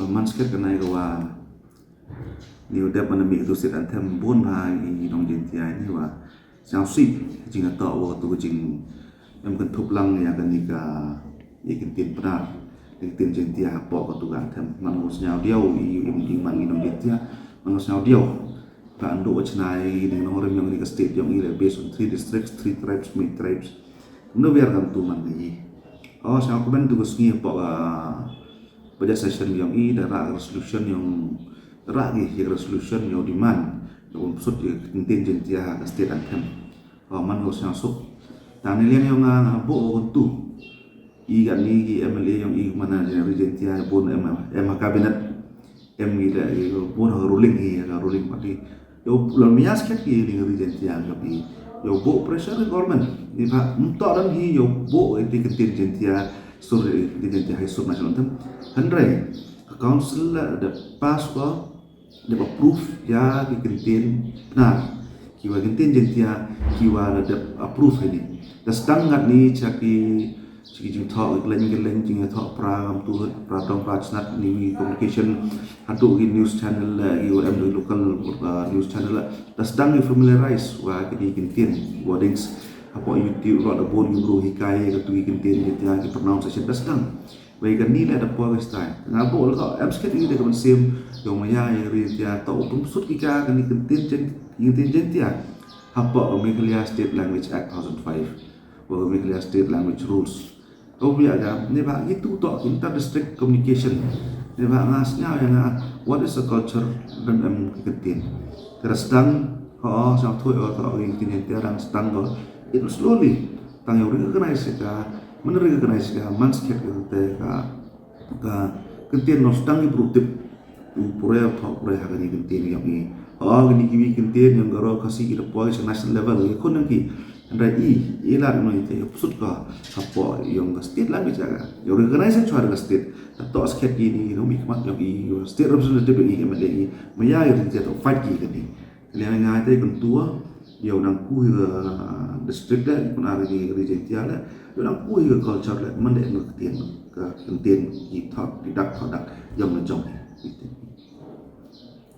man sket kanai wa ni udah mana mi tu sit antem bon ha i dong jin ti ai ni wa sang sip jing ta wa tu jing em kan thup lang ya kan ni ka i kin tin pra tin jin ti ha po ka tu ga antem man us nyau diau i im ding man i dong jin ti man us nyau diau ka ando chnai ni no rem yang ni ka state yang i le based on 3 districts 3 tribes mid tribes no biar kan tu man ni oh sang ko ben tu sni po pada session yang ini ada resolution yang terakhir yang resolution yang demand yang maksud contingent ya state anthem man harus masuk dan ini yang abo untuk ikan ni MLA yang mana region ya pun kabinet gila pun ruling ruling pasti yo lamia sekali di region ya tapi yo bo pressure government di pak untuk dan yo bo itu contingent ya sur region ya sur national anthem Handrai, council ada pass ko, ada approve ya dikentin, nah kiwa kentin jentia kiwa ada approve ini. Das tangat ni caki jing talk gelen jing talk program tu program pasnat ni communication atau news channel UM local news channel. Das tang familiarize wa kini kentin wordings apa YouTube ada bon guru hikaya katu kentin jentia ki pronunciation das tang. Vậy gần ní là đập qua cái style ngã bộ nó gọi em sketch như thế còn xem dùng mà ya rồi thì tàu cũng xuất cái ca cái này cần tiền trên tiền học bộ Meghalaya State Language Act 2005 và Meghalaya State Language Rules câu bây giờ nếu bạn itu tọ inter district communication nếu bạn ngasnya yang what is a culture dan cần tiền terus sedang họ sang thôi ở tọ cái tiền tiền sedang đó itu slowly tang yang recognize ka menerignize ka mansket ka kentien no sedang produktif pura ha ni kentien yang ni ni kiwi kentien yang garo kasih ida pois national level ni kon nang ki andai ila no ite sut ka apo yang state language ka yo recognize chwa ka state to sket ni no mi kmat yang i state representative ni MLA ni maya yo te to fight ki ni lian ngai te kon tua yo nang ku district da pun ada di region tiada yo nang ku culture la mande no kentien ka kentien i thot di dak yang na jong